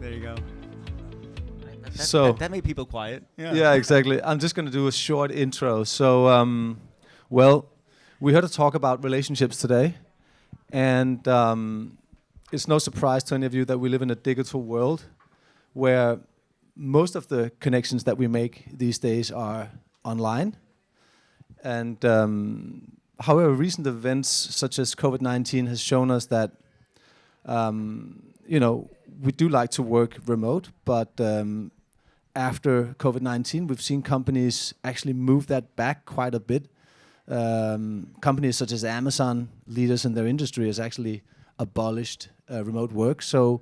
There you go. So That made people quiet. yeah, exactly. I'm just going to do a short intro. So, well, we heard a talk about relationships today, and it's no surprise to any of you that we live in a digital world where most of the connections that we make these days are online. And however, recent events such as COVID-19 has shown us that we do like to work remote, but after COVID-19, we've seen companies actually move that back quite a bit. Companies such as Amazon, leaders in their industry, has actually abolished remote work. So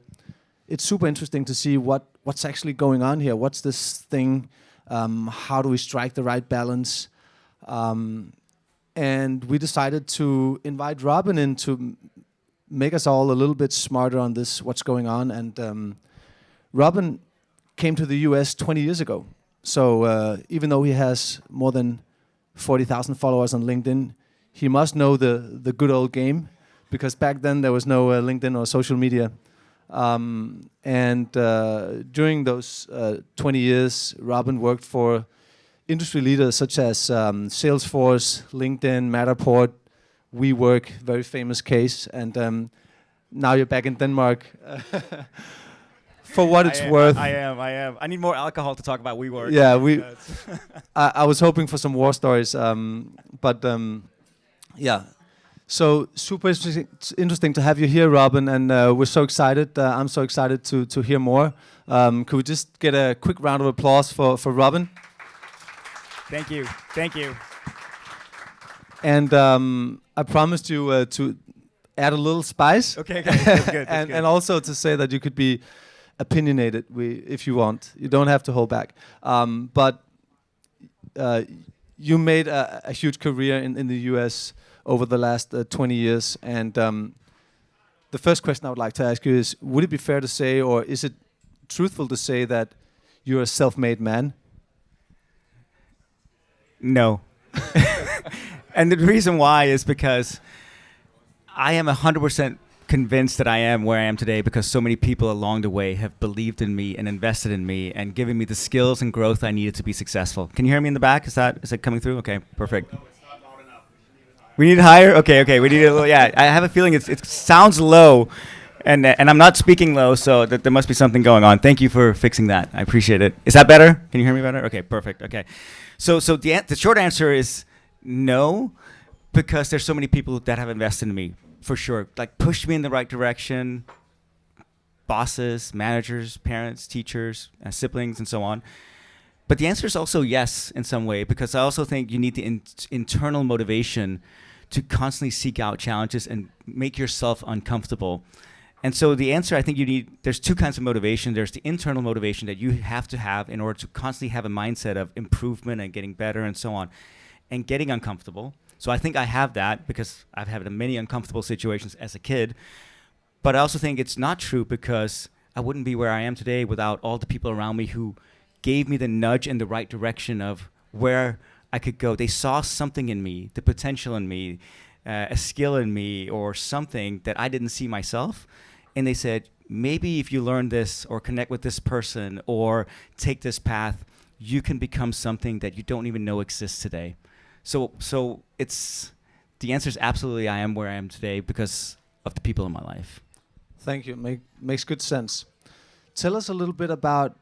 it's super interesting to see what's actually going on here. What's this thing? How do we strike the right balance? And we decided to invite Robin in to make us all a little bit smarter on this, what's going on. And Robin came to the US 20 years ago. So even though he has more than 40,000 followers on LinkedIn, he must know the good old game, because back then there was no LinkedIn or social media. And during those 20 years, Robin worked for industry leaders such as Salesforce, LinkedIn, Matterport, WeWork, very famous case. And now you're back in Denmark. For what it's worth. I am. I need more alcohol to talk about WeWork. Yeah, I was hoping for some war stories, but yeah. So super interesting to have you here, Robin, and we're so excited. I'm so excited to hear more. Could we just get a quick round of applause for Robin? Thank you. And I promised you to add a little spice. Okay, that's good. And also to say that you could be opinionated if you want. You don't have to hold back. But you made a huge career in the US over the last 20 years. And the first question I would like to ask you is, would it be fair to say, or is it truthful to say, that you're a self-made man? No. And the reason why is because I am 100% convinced that I am where I am today because so many people along the way have believed in me and invested in me and given me the skills and growth I needed to be successful. Can you hear me in the back? Is it coming through? Okay, perfect. No, it's not loud enough. We need it higher? Okay. We need it a little. Yeah, I have a feeling it sounds low, and I'm not speaking low, so there must be something going on. Thank you for fixing that. I appreciate it. Is that better? Can you hear me better? Okay, perfect. Okay. So the short answer is no, because there's so many people that have invested in me. For sure, like pushed me in the right direction, bosses, managers, parents, teachers, siblings, and so on. But the answer is also yes in some way, because I also think you need the internal motivation to constantly seek out challenges and make yourself uncomfortable. And so the answer, I think there's two kinds of motivation. There's the internal motivation that you have to have in order to constantly have a mindset of improvement and getting better and so on, and getting uncomfortable. So I think I have that because I've had many uncomfortable situations as a kid. But I also think it's not true, because I wouldn't be where I am today without all the people around me who gave me the nudge in the right direction of where I could go. They saw something in me, the potential in me, a skill in me, or something that I didn't see myself. And they said, maybe if you learn this or connect with this person or take this path, you can become something that you don't even know exists today. So it's the answer is absolutely I am where I am today because of the people in my life. Thank you. Makes good sense. Tell us a little bit about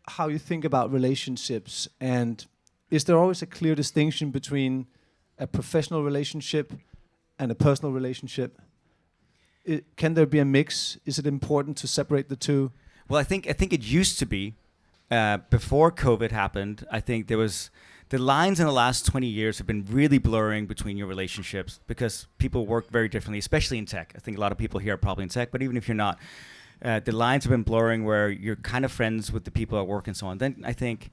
how you think about relationships, and is there always a clear distinction between a professional relationship and a personal relationship? Can there be a mix? Is it important to separate the two? Well, I think it used to be before COVID happened. I think there was. The lines in the last 20 years have been really blurring between your relationships because people work very differently, especially in tech. I think a lot of people here are probably in tech, but even if you're not, the lines have been blurring where you're kind of friends with the people at work and so on. Then I think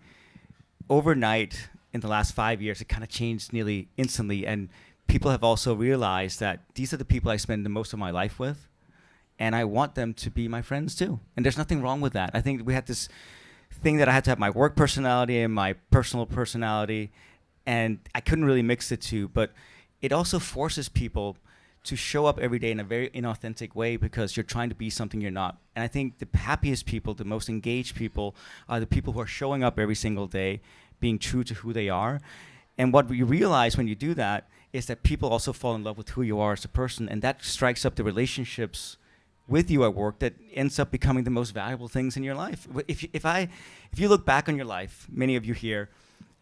overnight in the last 5 years, it kind of changed nearly instantly. And people have also realized that these are the people I spend the most of my life with, and I want them to be my friends too. And there's nothing wrong with that. I think we had this thing that I had to have my work personality and my personal personality, and I couldn't really mix the two. But it also forces people to show up every day in a very inauthentic way because you're trying to be something you're not. And I think the happiest people, the most engaged people, are the people who are showing up every single day, being true to who they are. And what you realize when you do that is that people also fall in love with who you are as a person, and that strikes up the relationships with you at work that ends up becoming the most valuable things in your life. If you look back on your life, many of you here,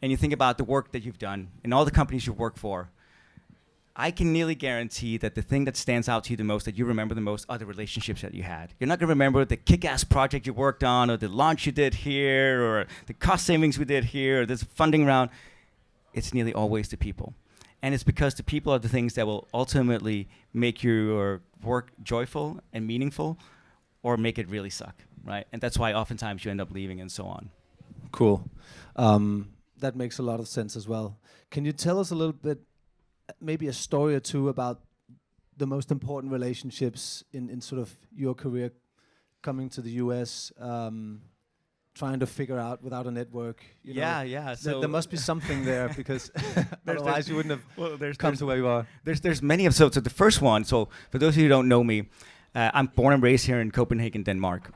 and you think about the work that you've done and all the companies you've worked for, I can nearly guarantee that the thing that stands out to you the most, that you remember the most, are the relationships that you had. You're not going to remember the kick-ass project you worked on, or the launch you did here, or the cost savings we did here, or this funding round. It's nearly always the people. And it's because the people are the things that will ultimately make your work joyful and meaningful, or make it really suck, right? And that's why oftentimes you end up leaving and so on. Cool. That makes a lot of sense as well. Can you tell us a little bit, maybe a story or two about the most important relationships in sort of your career, coming to the US, trying to figure out without a network? Yeah. So there must be something there, because otherwise you wouldn't have come to where you are. There's many of so the first one. So for those of you who don't know me, I'm born and raised here in Copenhagen, Denmark.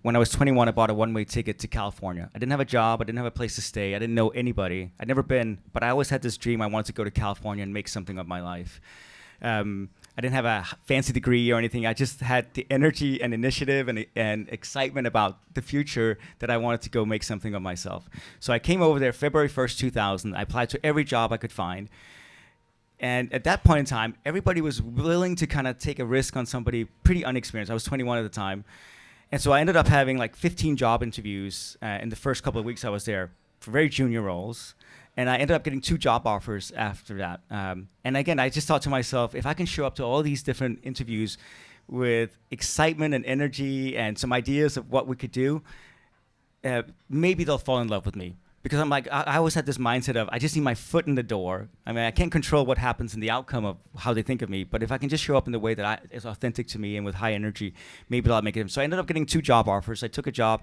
When I was 21, I bought a one-way ticket to California. I didn't have a job. I didn't have a place to stay. I didn't know anybody. I'd never been, but I always had this dream. I wanted to go to California and make something of my life. I didn't have a fancy degree or anything. I just had the energy and initiative and excitement about the future that I wanted to go make something of myself. So I came over there February 1st, 2000. I applied to every job I could find. And at that point in time, everybody was willing to kind of take a risk on somebody pretty unexperienced. I was 21 at the time. And so I ended up having like 15 job interviews in the first couple of weeks I was there for very junior roles. And I ended up getting 2 job offers after that. And again, I just thought to myself, if I can show up to all these different interviews with excitement and energy and some ideas of what we could do, maybe they'll fall in love with me. Because I'm like, I always had this mindset of, I just need my foot in the door. I mean, I can't control what happens in the outcome of how they think of me, but if I can just show up in the way that is authentic to me and with high energy, maybe I'll make it. So I ended up getting 2 job offers. I took a job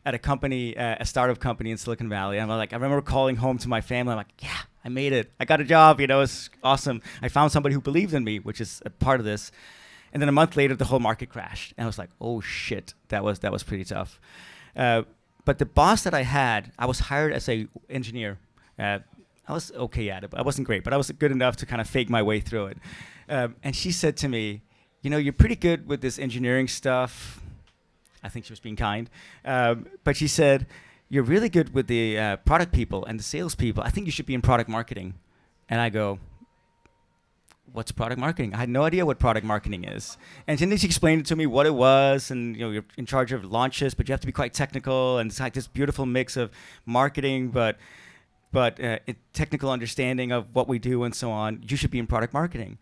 at a company, a startup company in Silicon Valley. And I remember calling home to my family. I'm like, yeah, I made it. I got a job. It's awesome. I found somebody who believed in me, which is a part of this. And then a month later, the whole market crashed. And I was like, oh shit, that was pretty tough. But the boss that I had, I was hired as a engineer. I was okay at it, but I wasn't great, but I was good enough to kind of fake my way through it. And she said to me, you're pretty good with this engineering stuff. I think she was being kind. But she said, you're really good with the product people and the sales people. I think you should be in product marketing. And I go, what's product marketing? I had no idea what product marketing is. And then she explained to me what it was, and you're in charge of launches, but you have to be quite technical, and it's like this beautiful mix of marketing, but technical understanding of what we do and so on. You should be in product marketing.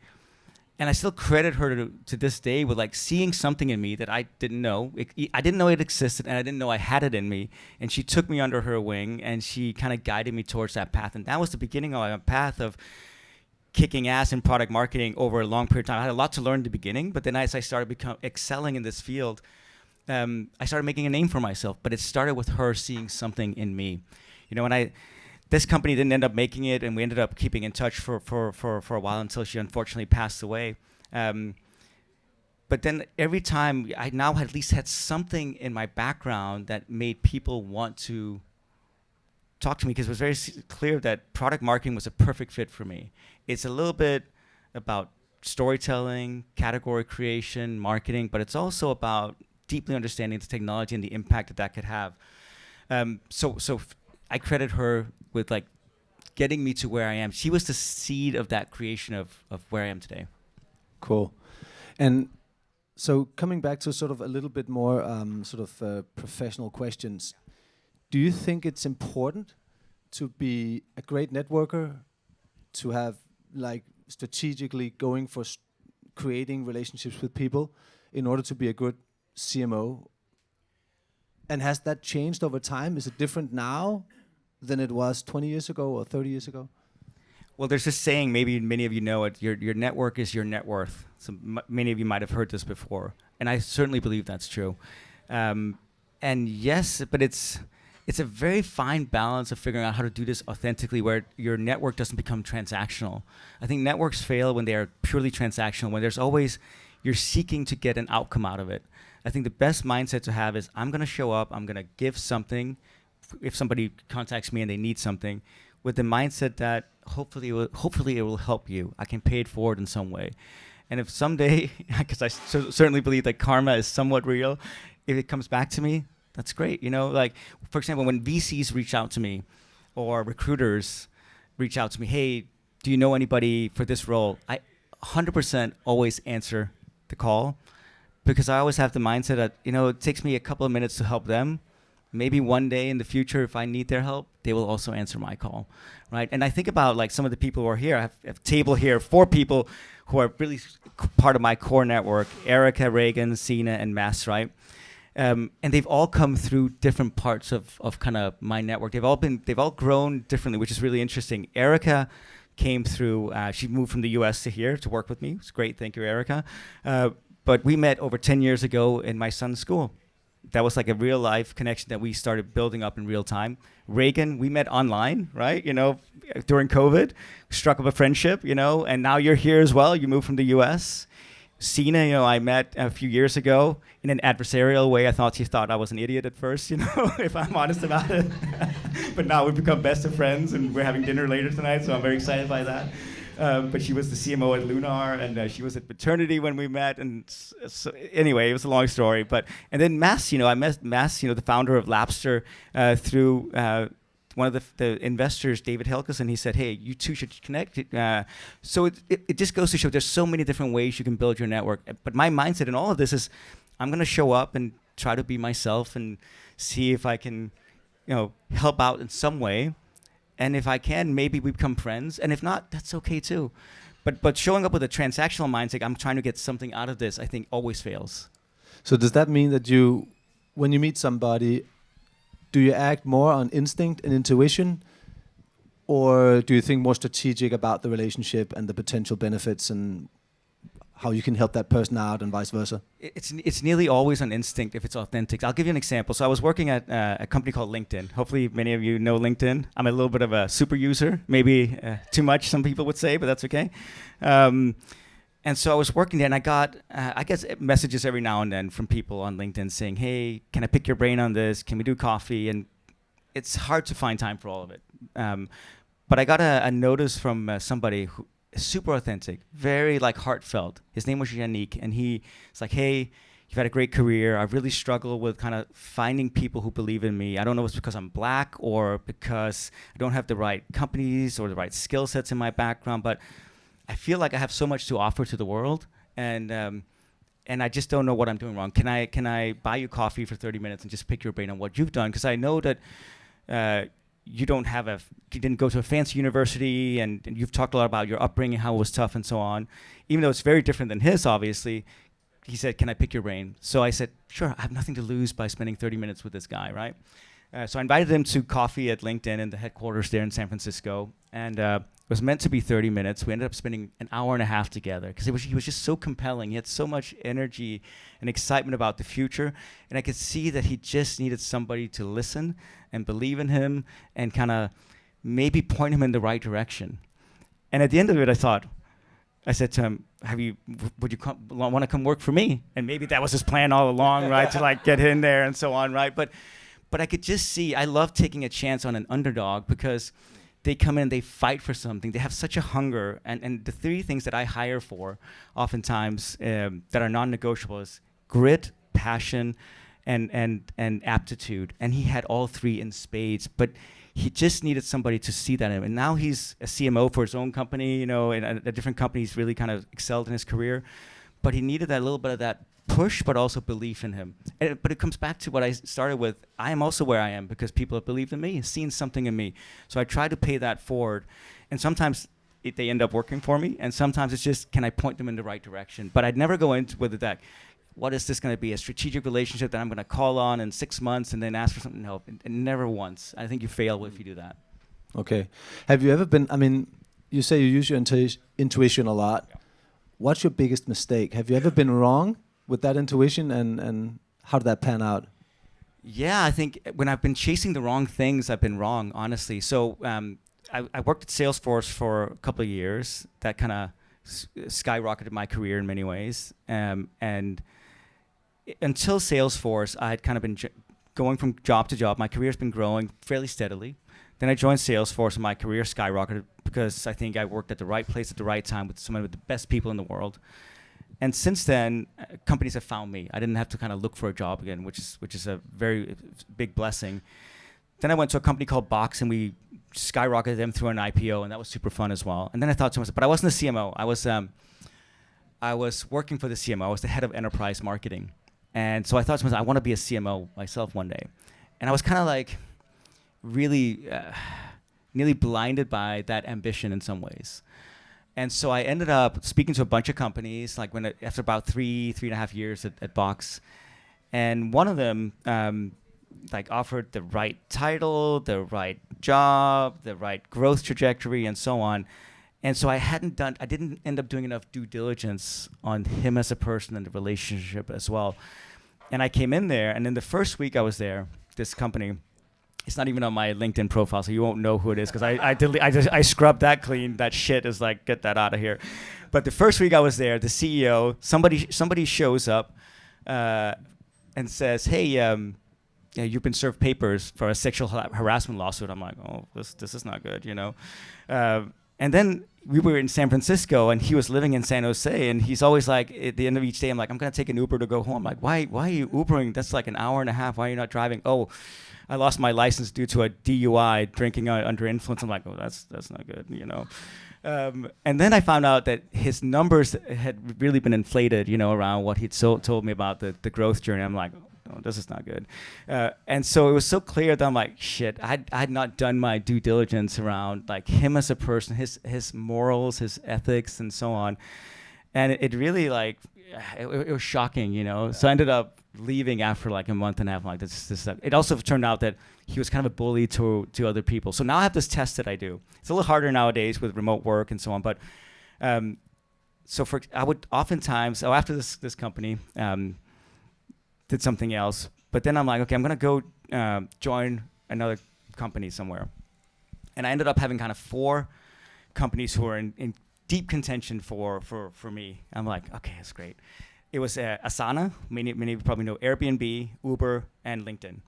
And I still credit her to this day with like seeing something in me that I didn't know. I didn't know it existed, and I didn't know I had it in me. And she took me under her wing, and she kind of guided me towards that path. And that was the beginning of a path of kicking ass in product marketing over a long period of time. I had a lot to learn in the beginning, but then as I started excelling in this field, I started making a name for myself. But it started with her seeing something in me. This company didn't end up making it, and we ended up keeping in touch for a while until she unfortunately passed away. But then every time, I now at least had something in my background that made people want to talk to me, because it was very clear that product marketing was a perfect fit for me. It's a little bit about storytelling, category creation, marketing, but it's also about deeply understanding the technology and the impact that could have. So I credit her with like getting me to where I am. She was the seed of that creation of where I am today. Cool. And so coming back to sort of a little bit more professional questions, do you think it's important to be a great networker, to have like strategically going for creating relationships with people in order to be a good CMO? And has that changed over time? Is it different now than it was 20 years ago or 30 years ago? Well, there's this saying, maybe many of you know it, your network is your net worth. So many of you might have heard this before. And I certainly believe that's true. And yes, but it's a very fine balance of figuring out how to do this authentically where your network doesn't become transactional. I think networks fail when they are purely transactional, when there's always, you're seeking to get an outcome out of it. I think the best mindset to have is I'm going to show up, I'm going to give something if somebody contacts me and they need something, with the mindset that hopefully it will help you. I can pay it forward in some way. And if someday, because I certainly believe that karma is somewhat real, if it comes back to me, that's great. You know, like, for example, when VCs reach out to me or recruiters reach out to me, hey, do you know anybody for this role? I 100% always answer the call, because I always have the mindset that, you know, it takes me a couple of minutes to help them. Maybe one day in the future, if I need their help, they will also answer my call, right? And I think about like some of the people who are here. I have a table here, 4 people who are really part of my core network: Erica, Reagan, Sina, and Mass, right? And they've all come through different parts of kind of my network. They've all grown differently, which is really interesting. Erica came through, she moved from the US to here to work with me. It's great, thank you, Erica. But we met over 10 years ago in my son's school. That was like a real life connection that we started building up in real time. Reagan, we met online, right? You know, during COVID, struck up a friendship, you know, and now you're here as well. You moved from the US. Sina, you know, I met a few years ago in an adversarial way. I thought she thought I was an idiot at first, you know, if I'm honest about it. But now we've become best of friends, and we're having dinner later tonight, so I'm very excited by that. But she was the CMO at Lunar, and she was at maternity when we met. And so anyway, it was a long story. And then Mass, you know, I met Mass, you know, the founder of Lapster, through one of the investors, David Helgeson. He said, hey, you two should connect. So it just goes to show there's so many different ways you can build your network. But my mindset in all of this is I'm going to show up and try to be myself and see if I can, you know, help out in some way. And if I can, maybe we become friends. And if not, that's okay too. But showing up with a transactional mindset, I'm trying to get something out of this, I think always fails. So does that mean that when you meet somebody, do you act more on instinct and intuition, or do you think more strategic about the relationship and the potential benefits and how you can help that person out and vice versa? It's nearly always on instinct if it's authentic. I'll give you an example. So I was working at a company called LinkedIn. Hopefully many of you know LinkedIn. I'm a little bit of a super user, maybe too much, some people would say, but that's okay. And so I was working there, and I got, I guess, messages every now and then from people on LinkedIn saying, hey, can I pick your brain on this? Can we do coffee? And it's hard to find time for all of it. But I got a notice from somebody who is super authentic, very like heartfelt. His name was Yannick, and he's like, hey, you've had a great career. I really struggle with kind of finding people who believe in me. I don't know if it's because I'm black or because I don't have the right companies or the right skill sets in my background, but I feel like I have so much to offer to the world, and I just don't know what I'm doing wrong. Can I buy you coffee for 30 minutes and just pick your brain on what you've done? Because I know that you didn't go to a fancy university, and you've talked a lot about your upbringing, how it was tough and so on. Even though it's very different than his, obviously, he said, can I pick your brain? So I said, sure, I have nothing to lose by spending 30 minutes with this guy, right? So I invited him to coffee at LinkedIn in the headquarters there in San Francisco, and it was meant to be 30 minutes. We ended up spending an hour and a half together because he was just so compelling. He had so much energy and excitement about the future, and I could see that he just needed somebody to listen and believe in him and kind of maybe point him in the right direction. And at the end of it, I said to him, would you want to come work for me? And maybe that was his plan all along, right, to like get in there and so on, right? But I could just see, I love taking a chance on an underdog because they come in and they fight for something. They have such a hunger. And the 3 things that I hire for oftentimes that are non-negotiable is grit, passion, and aptitude. And he had all 3 in spades. But he just needed somebody to see that in him. And now he's a CMO for his own company, you know, and a different company. He's really kind of excelled in his career. But he needed that little bit of that push, but also belief in him. But it comes back to what I started with. I am also where I am because people have believed in me, seen something in me. So I try to pay that forward. And sometimes they end up working for me, and sometimes it's just, can I point them in the right direction? But I'd never go into with that, what is this going to be, a strategic relationship that I'm going to call on in 6 months and then ask for something? No, never once. I think you fail if you do that. Okay. Have you ever been, I mean, you say you use your intuition a lot. Yeah. What's your biggest mistake? Have you ever been wrong with that intuition, and how did that pan out? Yeah, I think when I've been chasing the wrong things, I've been wrong, honestly. So I worked at Salesforce for a couple of years. That kind of skyrocketed my career in many ways. And until Salesforce, I had kind of been going from job to job. My career's been growing fairly steadily. Then I joined Salesforce, and my career skyrocketed because I think I worked at the right place at the right time with some of the best people in the world. And since then, companies have found me. I didn't have to kind of look for a job again, which is a very big blessing. Then I went to a company called Box, and we skyrocketed them through an IPO, and that was super fun as well. And then I thought to myself, but I wasn't a CMO. I was working for the CMO. I was the head of enterprise marketing. And so I thought to myself, I want to be a CMO myself one day. And I was kind of like really nearly blinded by that ambition in some ways. And so I ended up speaking to a bunch of companies, like after about three and a half years at Box. And one of them like offered the right title, the right job, the right growth trajectory, and so on. And so I didn't end up doing enough due diligence on him as a person and the relationship as well. And I came in there, and in the first week I was there, this company, it's not even on my LinkedIn profile, so you won't know who it is because I scrubbed that clean. That shit is like, get that out of here. But the first week I was there, the CEO, somebody shows up and says, hey, yeah, you've been served papers for a sexual harassment lawsuit. I'm like, oh, this is not good, you know. And then we were in San Francisco, and he was living in San Jose, and he's always like, at the end of each day, I'm like, I'm going to take an Uber to go home. I'm like, why are you Ubering? That's like an hour and a half. Why are you not driving? Oh, I lost my license due to a DUI, drinking under influence. I'm like, oh, that's not good, you know. And then I found out that his numbers had really been inflated, you know, around what he'd told me about the growth journey. I'm like, oh, this is not good. And so it was so clear that I'm like, shit, I had not done my due diligence around like him as a person, his morals, his ethics, and so on. And it really like, it was shocking, you know. So I ended up leaving after like a month and a half. I'm like, this. It also turned out that he was kind of a bully to other people. So now I have this test that I do. It's a little harder nowadays with remote work and so on. But I would oftentimes, after this company, did something else. But then I'm like, okay, I'm going to go join another company somewhere. And I ended up having kind of 4 companies who were in deep contention for me. I'm like, okay, that's great. It was Asana, many of you probably know, Airbnb, Uber, and LinkedIn.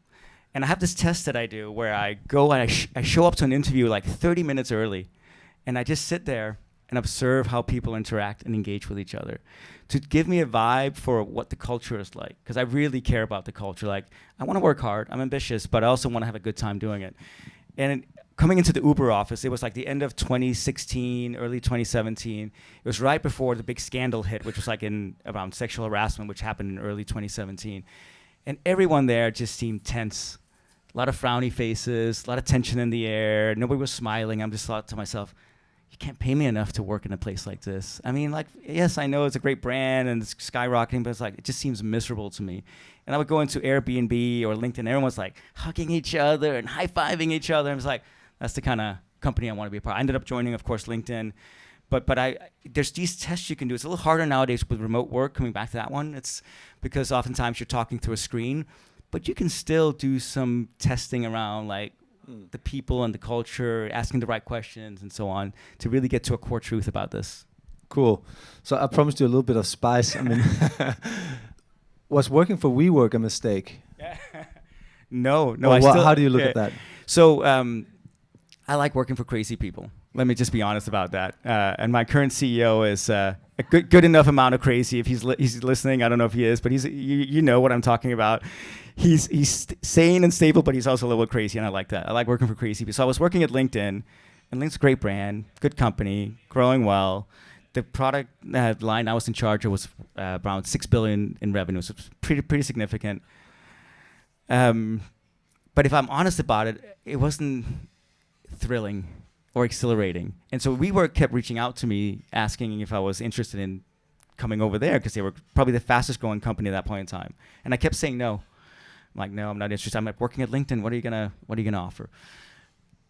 And I have this test that I do where I go and I show up to an interview like 30 minutes early, and I just sit there and observe how people interact and engage with each other to give me a vibe for what the culture is like, because I really care about the culture. Like, I want to work hard, I'm ambitious, but I also want to have a good time doing it. And coming into the Uber office, it was like the end of 2016, early 2017. It was right before the big scandal hit, which was like around sexual harassment, which happened in early 2017. And everyone there just seemed tense. A lot of frowny faces, a lot of tension in the air. Nobody was smiling. I'm just thought to myself, you can't pay me enough to work in a place like this. I mean, like, yes, I know it's a great brand and it's skyrocketing, but it's like, it just seems miserable to me. And I would go into Airbnb or LinkedIn, everyone's like hugging each other and high-fiving each other. And I was like, that's the kind of company I want to be a part of. I ended up joining, of course, LinkedIn. But there's these tests you can do. It's a little harder nowadays with remote work, coming back to that one. It's because oftentimes you're talking through a screen, but you can still do some testing around like the people and the culture, asking the right questions and so on to really get to a core truth about this. Cool. So I promised you a little bit of spice. I mean, was working for WeWork a mistake? No. How do you look at that? So I like working for crazy people. Let me just be honest about that. And my current CEO is a good enough amount of crazy. If he's listening, I don't know if he is, but you know what I'm talking about. He's sane and stable, but he's also a little crazy, and I like that. I like working for crazy people. So I was working at LinkedIn, and LinkedIn's a great brand, good company, growing well. The product line I was in charge of was around $6 billion in revenue, so it's pretty significant. But if I'm honest about it, it wasn't thrilling or exhilarating. And so WeWork kept reaching out to me, asking if I was interested in coming over there, because they were probably the fastest growing company at that point in time. And I kept saying no. I'm like, no, I'm not interested. I'm like, working at LinkedIn. What are you gonna offer?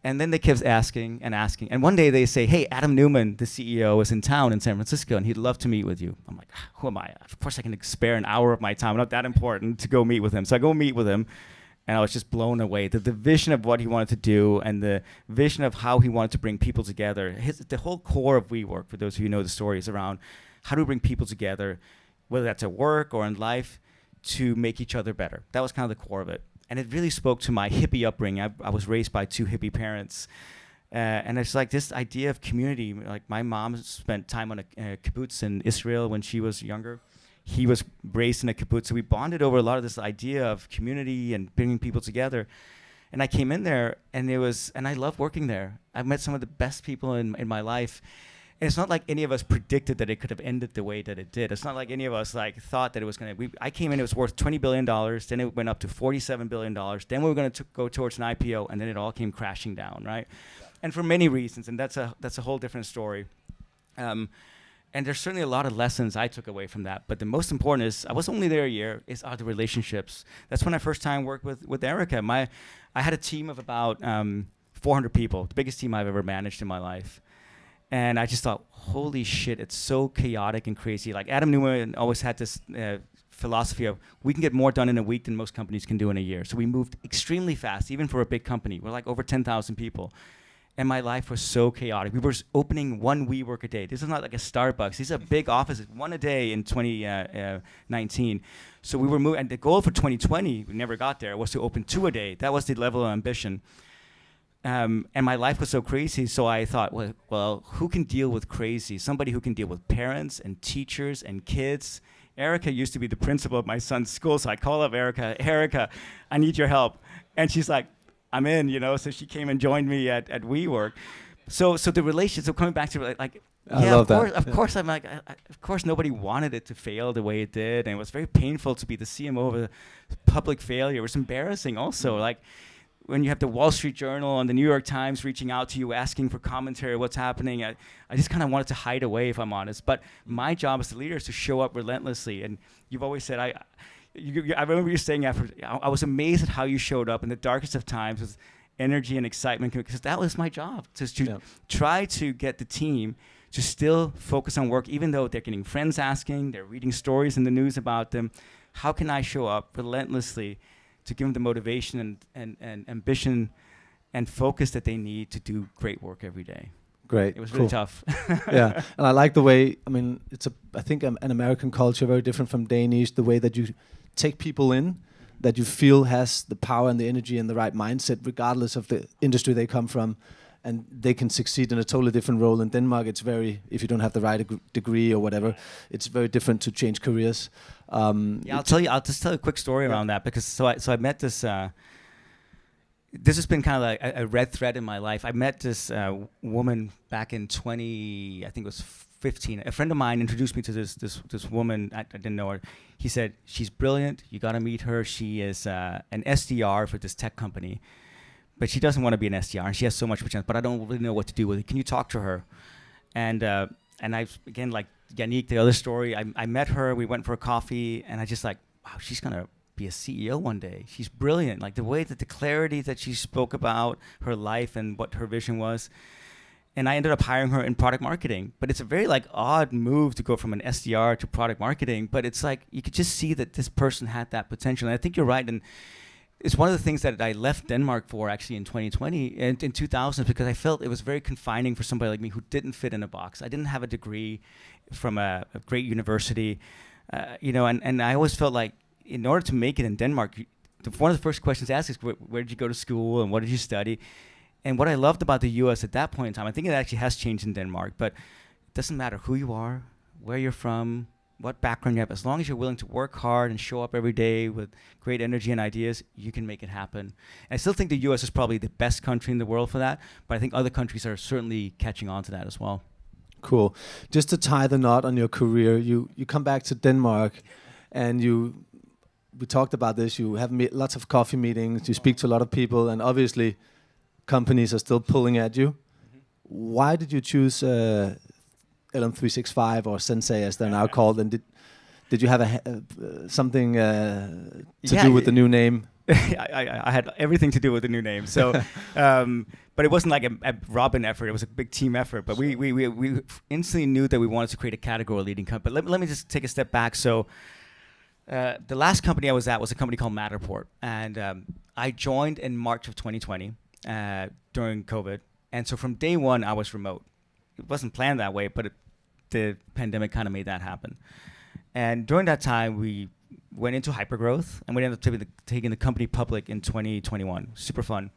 And then they kept asking. And one day they say, hey, Adam Newman, the CEO, is in town in San Francisco, and he'd love to meet with you. I'm like, who am I? Of course I can spare an hour of my time. I'm not that important to go meet with him. So I go meet with him. and I was just blown away. The vision of what he wanted to do and the vision of how he wanted to bring people together. The whole core of WeWork, for those of you who know the story, is around how do we bring people together, whether that's at work or in life, to make each other better. That was kind of the core of it. And it really spoke to my hippie upbringing. I was raised by 2 hippie parents. And it's like this idea of community. Like my mom spent time on a kibbutz in Israel when she was younger. He was raised in a kibbutz. So we bonded over a lot of this idea of community and bringing people together. And I came in there, and I love working there. I've met some of the best people in my life. And it's not like any of us predicted that it could have ended the way that it did. It's not like any of us thought that it was going to. I came in, it was worth $20 billion. Then it went up to $47 billion. Then we were going to go towards an IPO, and then it all came crashing down, right? And for many reasons, and that's a whole different story. And there's certainly a lot of lessons I took away from that. But the most important is, I was only there a year, are the relationships. That's when I first time worked with Erica. I had a team of about 400 people, the biggest team I've ever managed in my life. And I just thought, holy shit, it's so chaotic and crazy. Like Adam Newman always had this philosophy of, we can get more done in a week than most companies can do in a year. So we moved extremely fast, even for a big company. We're like over 10,000 people. And my life was so chaotic. We were opening 1 WeWork a day. This is not like a Starbucks. These are big offices, 1 a day in 2019. So we were moving, and the goal for 2020, we never got there, was to open 2 a day. That was the level of ambition. And my life was so crazy, so I thought, well, who can deal with crazy? Somebody who can deal with parents and teachers and kids. Erica used to be the principal of my son's school, so I call up Erica, I need your help. And she's like, I'm in, so she came and joined me at WeWork. So the relationship, so coming back to of course I'm like, of course nobody wanted it to fail the way it did, and it was very painful to be the CMO of a public failure. It was embarrassing also, like when you have the Wall Street Journal and the New York Times reaching out to you asking for commentary, what's happening, I just kind of wanted to hide away, if I'm honest. But my job as the leader is to show up relentlessly, and you've always said, I remember you saying after, I was amazed at how you showed up in the darkest of times with energy and excitement, because that was my job, to try to get the team to still focus on work, even though they're getting friends asking, they're reading stories in the news about them. How can I show up relentlessly to give them the motivation and ambition and focus that they need to do great work every day? Great. It was really tough. Yeah, and I like the way, I think an American culture, very different from Danish, the way that you take people in, that you feel has the power and the energy and the right mindset, regardless of the industry they come from, and they can succeed in a totally different role. In Denmark, it's very, if you don't have the right degree or whatever, it's very different to change careers. I'll just tell you a quick story around that, because so I met this, this has been kind of like a red thread in my life. I met this woman back in I think it was 15. A friend of mine introduced me to this woman. I didn't know her. He said, she's brilliant. You got to meet her. She is an SDR for this tech company, but she doesn't want to be an SDR, and she has so much potential, but I don't really know what to do with it. Can you talk to her? And I, again, like Yannick, the other story, I met her. We went for a coffee, and I just like, wow, she's going to be a CEO one day. She's brilliant. Like the way that the clarity that she spoke about her life and what her vision was. And I ended up hiring her in product marketing. But it's a very odd move to go from an SDR to product marketing. But it's like, you could just see that this person had that potential. And I think you're right. And it's one of the things that I left Denmark for actually in 2020 and in 2000, because I felt it was very confining for somebody like me who didn't fit in a box. I didn't have a degree from a great university, and I always felt like in order to make it in Denmark, one of the first questions asked is, where did you go to school and what did you study? And what I loved about the U.S. at that point in time, I think it actually has changed in Denmark, but it doesn't matter who you are, where you're from, what background you have, as long as you're willing to work hard and show up every day with great energy and ideas, you can make it happen. And I still think the U.S. is probably the best country in the world for that, but I think other countries are certainly catching on to that as well. Cool. Just to tie the knot on your career, you come back to Denmark, and we talked about this, you have lots of coffee meetings, you speak to a lot of people, and obviously companies are still pulling at you. Mm-hmm. Why did you choose LM365 or Sensei, as they're now called, and did you have something to do with the new name? I had everything to do with the new name. So, but it wasn't like a Robin effort. It was a big team effort. But we instantly knew that we wanted to create a category leading company. Let me just take a step back. So, The last company I was at was a company called Matterport, and I joined in March of 2020 during COVID, and so from day one I was remote. It wasn't planned that way, but the pandemic kind of made that happen. And during that time, we went into hypergrowth, and we ended up taking the company public in 2021. Super fun.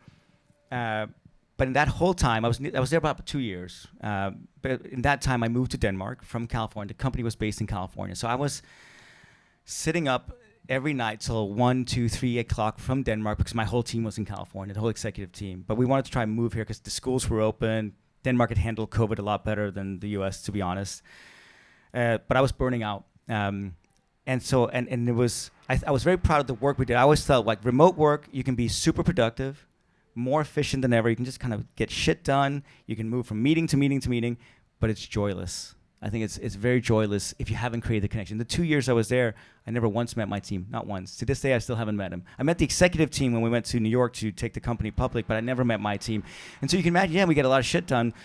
But in that whole time, I was there about 2 years. But in that time, I moved to Denmark from California. The company was based in California, so I was sitting up every night till 1, 2, 3 o'clock from Denmark because my whole team was in California, the whole executive team. But we wanted to try and move here because the schools were open. Denmark had handled COVID a lot better than the U.S., to be honest. But I was burning out. And so it was, I was very proud of the work we did. I always felt like remote work, you can be super productive, more efficient than ever. You can just kind of get shit done. You can move from meeting to meeting to meeting, but it's joyless. I think it's very joyless if you haven't created the connection. The 2 years I was there, I never once met my team, not once. To this day, I still haven't met him. I met the executive team when we went to New York to take the company public, but I never met my team. And so you can imagine, yeah, we get a lot of shit done,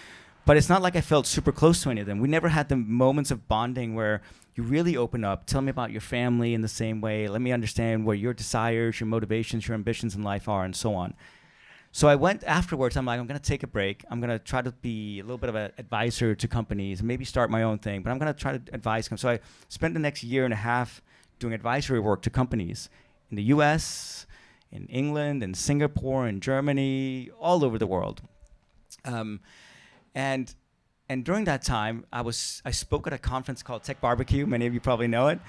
but it's not like I felt super close to any of them. We never had the moments of bonding where you really open up, tell me about your family in the same way, let me understand where your desires, your motivations, your ambitions in life are, and so on. So I went afterwards, I'm like, I'm going to take a break. I'm going to try to be a little bit of an advisor to companies, maybe start my own thing, but I'm going to try to advise them. So I spent the next year and a half doing advisory work to companies in the US, in England, in Singapore, in Germany, all over the world. And during that time, I spoke at a conference called Tech Barbecue. Many of you probably know it.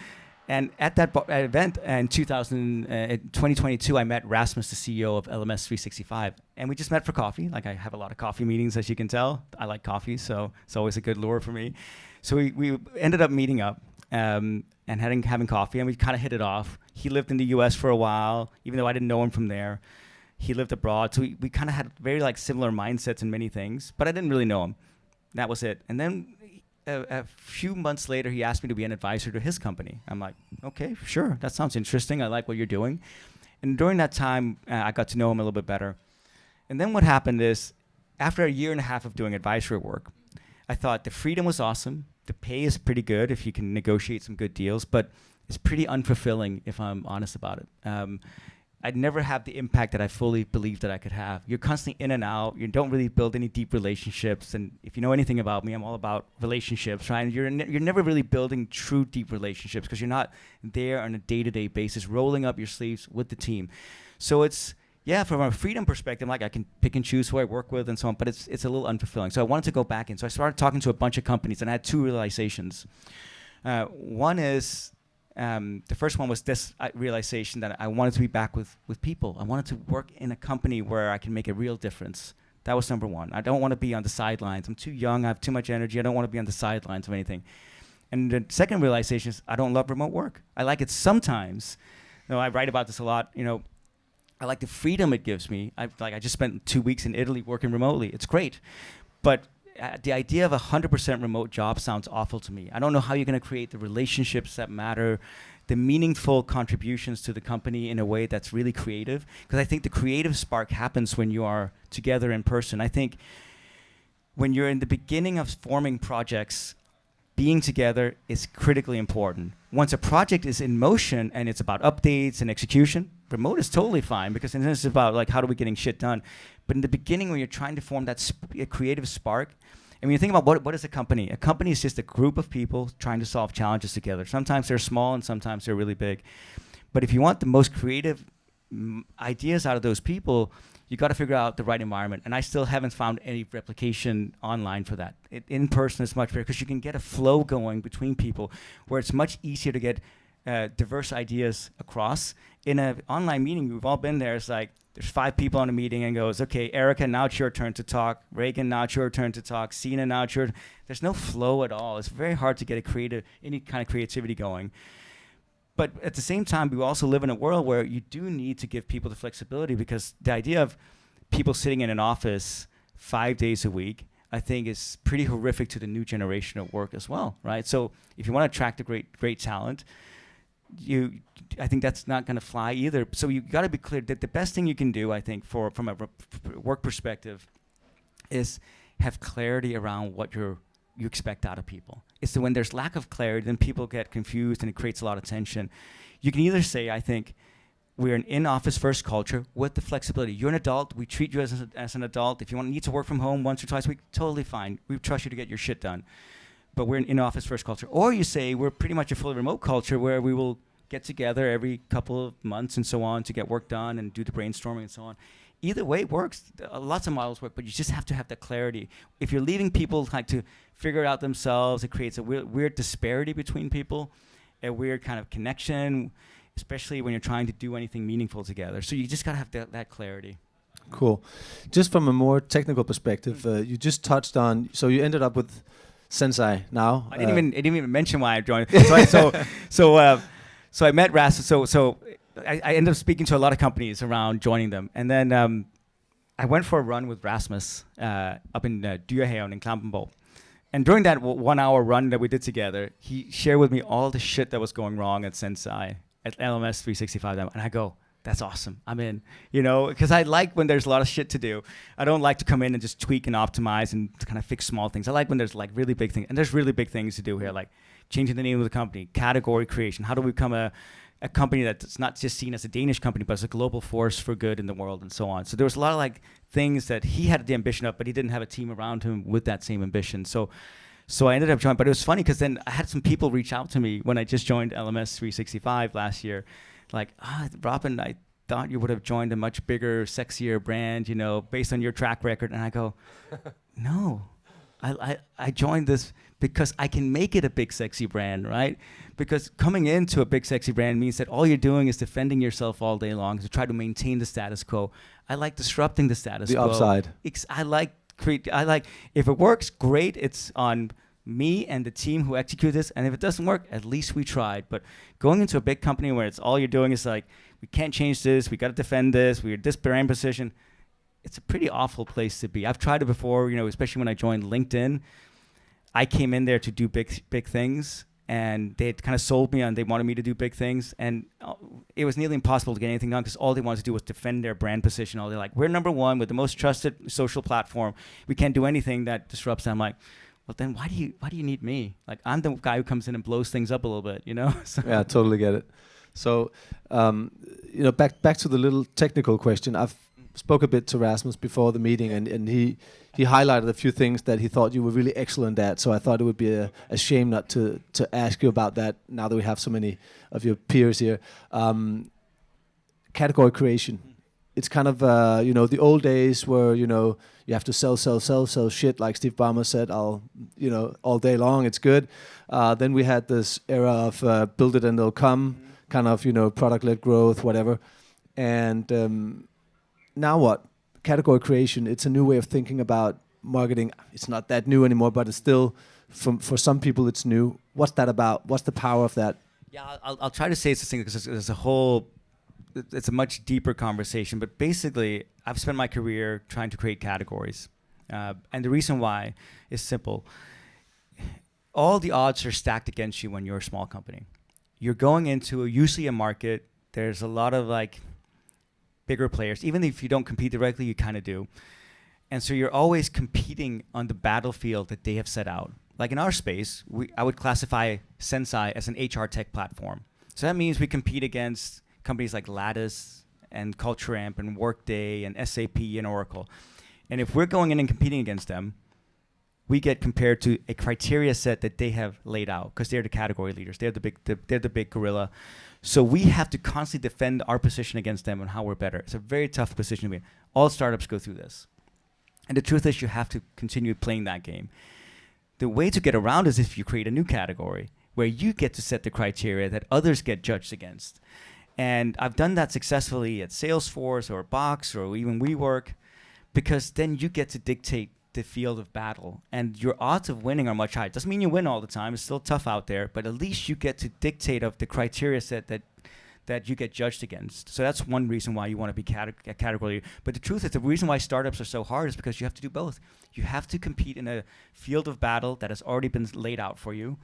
And at that event in 2022, I met Rasmus, the CEO of LMS 365. And we just met for coffee. Like, I have a lot of coffee meetings, as you can tell. I like coffee, so it's always a good lure for me. So we ended up meeting up and having coffee, and we kind of hit it off. He lived in the US for a while, even though I didn't know him from there. He lived abroad, so we kind of had very similar mindsets in many things, but I didn't really know him. That was it. And then a few months later, he asked me to be an advisor to his company. I'm like, okay, sure, that sounds interesting. I like what you're doing. And during that time, I got to know him a little bit better. And then what happened is, after a year and a half of doing advisory work, I thought the freedom was awesome. The pay is pretty good if you can negotiate some good deals, but it's pretty unfulfilling if I'm honest about it. I'd never have the impact that I fully believed that I could have. You're constantly in and out. You don't really build any deep relationships. And if you know anything about me, I'm all about relationships, right? And you're never really building true deep relationships because you're not there on a day-to-day basis, rolling up your sleeves with the team. So it's, yeah, from a freedom perspective, like I can pick and choose who I work with and so on, but it's a little unfulfilling. So I wanted to go back in. So I started talking to a bunch of companies, and I had two realizations. One is, the first one was this realization that I wanted to be back with people. I wanted to work in a company where I can make a real difference. That was number one. I don't want to be on the sidelines. I'm too young. I have too much energy. I don't want to be on the sidelines of anything. And the second realization is I don't love remote work. I like it sometimes. I write about this a lot. I like the freedom it gives me. I just spent 2 weeks in Italy working remotely. It's great. But the idea of a 100% remote job sounds awful to me. I don't know how you're going to create the relationships that matter, the meaningful contributions to the company in a way that's really creative. Because I think the creative spark happens when you are together in person. I think when you're in the beginning of forming projects, being together is critically important. Once a project is in motion and it's about updates and execution, remote is totally fine because it's about how do we getting shit done. But in the beginning, when you're trying to form that creative spark, and when you think about what is a company is just a group of people trying to solve challenges together. Sometimes they're small and sometimes they're really big. But if you want the most creative ideas out of those people, you got to figure out the right environment. And I still haven't found any replication online for that. In person is much better because you can get a flow going between people where it's much easier to get diverse ideas across. In an online meeting, we've all been there. It's like there's 5 people on a meeting and goes, okay, Erica, now it's your turn to talk. Reagan, now it's your turn to talk. Sina, now it's your. There's no flow at all. It's very hard to get any kind of creativity going. But at the same time, we also live in a world where you do need to give people the flexibility because the idea of people sitting in an office 5 days a week, I think is pretty horrific to the new generation of work as well, right? So if you want to attract a great talent, I think that's not going to fly either. So you got to be clear that the best thing you can do, I think, from a work perspective, is have clarity around what you expect out of people. is that when there's lack of clarity, then people get confused and it creates a lot of tension. You can either say, I think, we're an in-office first culture with the flexibility. You're an adult. We treat you as an adult. If you need to work from home once or twice a week, totally fine. We trust you to get your shit done. But we're an in-office first culture. Or you say we're pretty much a fully remote culture where we will get together every couple of months and so on to get work done and do the brainstorming and so on. Either way works. Lots of models work, but you just have to have that clarity. If you're leaving people like to figure it out themselves, it creates a weird disparity between people, a weird kind of connection, especially when you're trying to do anything meaningful together. So you just got to have that clarity. Cool. Just from a more technical perspective, you just touched on, so you ended up with Sensei now. I didn't even mention why I joined. So I met Rasmus. So I ended up speaking to a lot of companies around joining them. And then I went for a run with Rasmus up in Dyrehaven in Klampenborg. And during that 1 hour run that we did together, he shared with me all the shit that was going wrong at Sensei, at LMS 365. And I go, that's awesome. I'm in, because I like when there's a lot of shit to do. I don't like to come in and just tweak and optimize and kind of fix small things. I like when there's like really big things. And there's really big things to do here, like changing the name of the company, category creation. How do we become a company that's not just seen as a Danish company, but as a global force for good in the world and so on. So there was a lot of like things that he had the ambition of, but he didn't have a team around him with that same ambition. So I ended up joining, but it was funny because then I had some people reach out to me when I just joined LMS 365 last year. Like, Robin, I thought you would have joined a much bigger, sexier brand, based on your track record. And I go, no, I joined this because I can make it a big, sexy brand, right? Because coming into a big, sexy brand means that all you're doing is defending yourself all day long to try to maintain the status quo. I like disrupting the status quo. The upside. I like if it works, great. It's on me and the team who execute this. And if it doesn't work, at least we tried. But going into a big company where it's all you're doing is like, we can't change this. We got to defend this. We're this brand position. It's a pretty awful place to be. I've tried it before, especially when I joined LinkedIn. I came in there to do big things, and they kind of sold me on they wanted me to do big things, and it was nearly impossible to get anything done because all they wanted to do was defend their brand position. They're like, we're number one with the most trusted social platform. We can't do anything that disrupts them. I'm like, well, then why do you need me? Like, I'm the guy who comes in and blows things up a little bit, So yeah, I totally get it. So, back to the little technical question. I've spoke a bit to Rasmus before the meeting, and he highlighted a few things that he thought you were really excellent at. So I thought it would be a shame not to ask you about that now that we have so many of your peers here. Category creation. It's kind of the old days where you have to sell shit, like Steve Ballmer said, all day long. It's good. Then we had this era of build it and they'll come, kind of product-led growth, whatever. And now what? Category creation. It's a new way of thinking about marketing. It's not that new anymore, but it's still, for some people, it's new. What's that about? What's the power of that? Yeah, I'll try to say it's this thing because it's a much deeper conversation. But basically, I've spent my career trying to create categories. And the reason why is simple. All the odds are stacked against you when you're a small company. You're going into usually a market. There's a lot of bigger players. Even if you don't compete directly, you kind of do. And so you're always competing on the battlefield that they have set out. Like in our space, I would classify Sensei as an HR tech platform. So that means we compete against companies like Lattice and CultureAmp and Workday and SAP and Oracle. And if we're going in and competing against them, we get compared to a criteria set that they have laid out because they're the category leaders. They're the big gorilla. So we have to constantly defend our position against them and how we're better. It's a very tough position to be in. All startups go through this. And the truth is you have to continue playing that game. The way to get around is if you create a new category where you get to set the criteria that others get judged against. And I've done that successfully at Salesforce or Box or even WeWork because then you get to dictate the field of battle, and your odds of winning are much higher. It doesn't mean you win all the time. It's still tough out there, but at least you get to dictate of the criteria set that you get judged against. So that's one reason why you want to be a category. But the truth is, the reason why startups are so hard is because you have to do both. You have to compete in a field of battle that has already been laid out for you,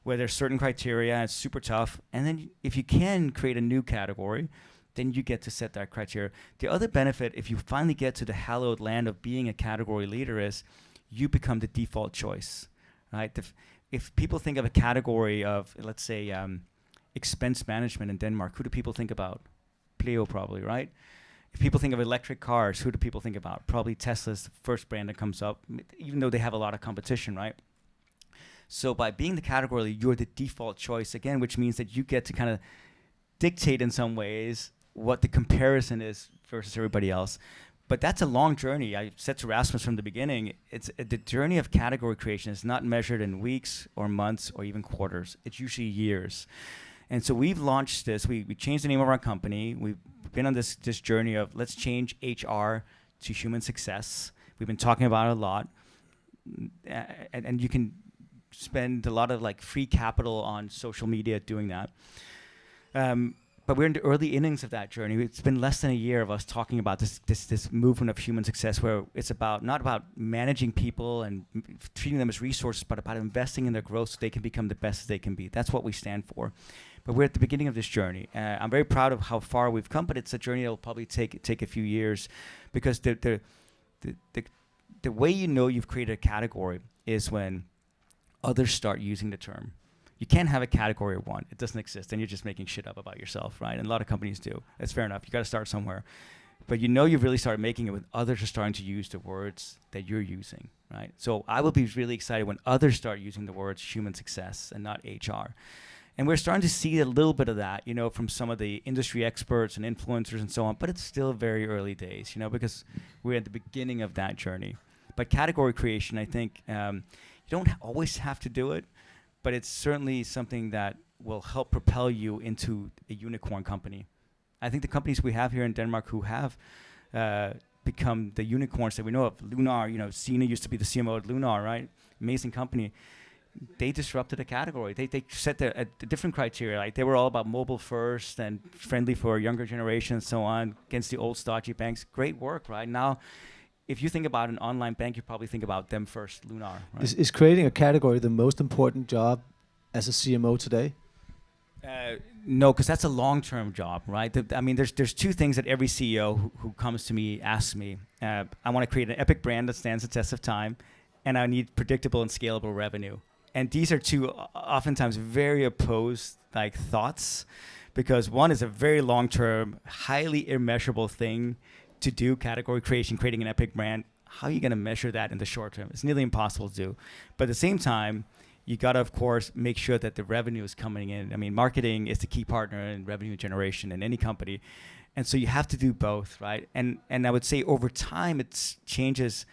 where there's certain criteria, and it's super tough. And then if you can create a new category, then you get to set that criteria. The other benefit, if you finally get to the hallowed land of being a category leader, is you become the default choice, right? if people think of a category of, let's say, expense management in Denmark, who do people think about? Pleo, probably, right? If people think of electric cars, who do people think about? Probably Tesla's the first brand that comes up, even though they have a lot of competition, right? So by being the category, you're the default choice again, which means that you get to kind of dictate in some ways what the comparison is versus everybody else. But that's a long journey. I said to Rasmus from the beginning, the journey of category creation is not measured in weeks or months or even quarters. It's usually years. And so we've launched this. We changed the name of our company. We've been on this journey of let's change HR to human success. We've been talking about it a lot. And you can spend a lot of like free capital on social media doing that. But we're in the early innings of that journey. It's been less than a year of us talking about this movement of human success, where it's not about managing people and treating them as resources, but about investing in their growth so they can become the best they can be. That's what we stand for. But we're at the beginning of this journey. I'm very proud of how far we've come, but it's a journey that will probably take a few years, because the way you know you've created a category is when others start using the term. You can't have a category of one. It doesn't exist, and you're just making shit up about yourself, right? And a lot of companies do. That's fair enough. You got to start somewhere. But you know you've really started making it when others are starting to use the words that you're using, right? So I will be really excited when others start using the words human success and not HR. And we're starting to see a little bit of that, from some of the industry experts and influencers and so on, but it's still very early days, because we're at the beginning of that journey. But category creation, I think, you don't always have to do it, but it's certainly something that will help propel you into a unicorn company. I think the companies we have here in Denmark who have become the unicorns that we know of, Lunar, Sina used to be the CMO at Lunar, right? Amazing company. They disrupted a category. They set a different criteria. Like they were all about mobile first and friendly for younger generations and so on, against the old stodgy banks. Great work, right? Now, if you think about an online bank, you probably think about them first, Lunar. Right? Is creating a category the most important job as a CMO today? No, because that's a long-term job, right? There's two things that every CEO who comes to me asks me. I want to create an epic brand that stands the test of time, and I need predictable and scalable revenue. And these are two oftentimes very opposed thoughts, because one is a very long-term, highly immeasurable thing to do, category creation, creating an epic brand. How are you going to measure that in the short term? It's nearly impossible to do. But at the same time, you got to, of course, make sure that the revenue is coming in. Marketing is the key partner in revenue generation in any company. And so you have to do both, right? And I would say over time, it changes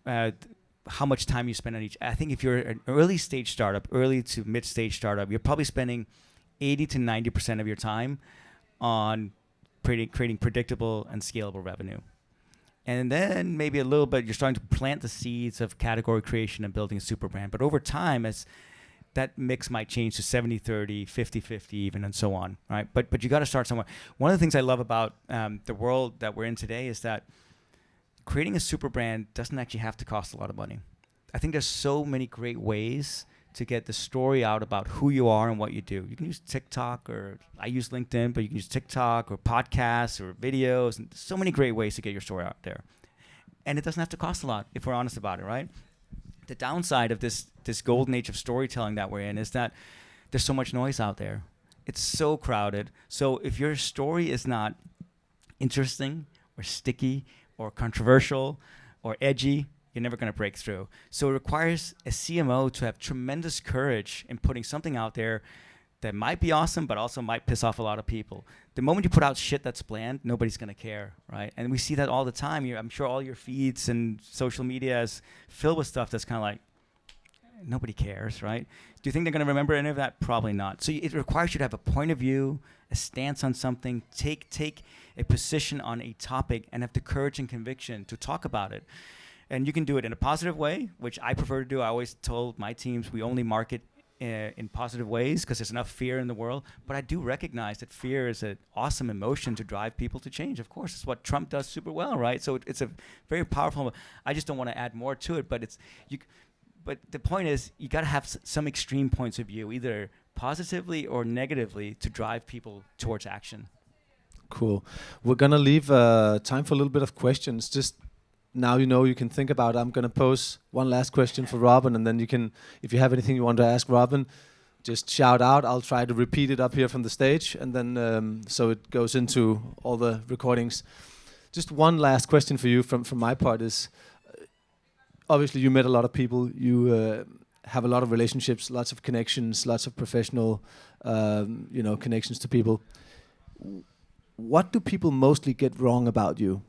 how much time you spend on each. I think if you're an early stage startup, early to mid stage startup, you're probably spending 80 to 90% of your time on creating predictable and scalable revenue. And then maybe a little bit, you're starting to plant the seeds of category creation and building a super brand. But over time, as that mix might change to 70-30, 50-50 even, and so on, right? But you got to start somewhere. One of the things I love about the world that we're in today is that creating a super brand doesn't actually have to cost a lot of money. I think there's so many great ways to get the story out about who you are and what you do. You can use TikTok, or I use LinkedIn, but you can use TikTok or podcasts or videos, and so many great ways to get your story out there. And it doesn't have to cost a lot if we're honest about it, right? The downside of this golden age of storytelling that we're in is that there's so much noise out there. It's so crowded. So if your story is not interesting or sticky or controversial or edgy, you're never going to break through. So it requires a CMO to have tremendous courage in putting something out there that might be awesome, but also might piss off a lot of people. The moment you put out shit that's bland, nobody's going to care, right? And we see that all the time. I'm sure all your feeds and social media is filled with stuff that's kind of like, nobody cares, right? Do you think they're going to remember any of that? Probably not. So it requires you to have a point of view, a stance on something, take a position on a topic, and have the courage and conviction to talk about it. And you can do it in a positive way, which I prefer to do. I always told my teams we only market in positive ways because there's enough fear in the world. But I do recognize that fear is an awesome emotion to drive people to change. Of course, it's what Trump does super well, right? So it's a very powerful. I just don't want to add more to it, but But the point is, you got to have some extreme points of view, either positively or negatively, to drive people towards action. Cool. We're gonna leave time for a little bit of questions. Just now you know you can think about. I'm going to pose one last question for Robin, and then you can, if you have anything you want to ask Robin, just shout out. I'll try to repeat it up here from the stage, and then so it goes into all the recordings. Just one last question for you from my part is, obviously you met a lot of people. You have a lot of relationships, lots of connections, lots of professional, connections to people. What do people mostly get wrong about you?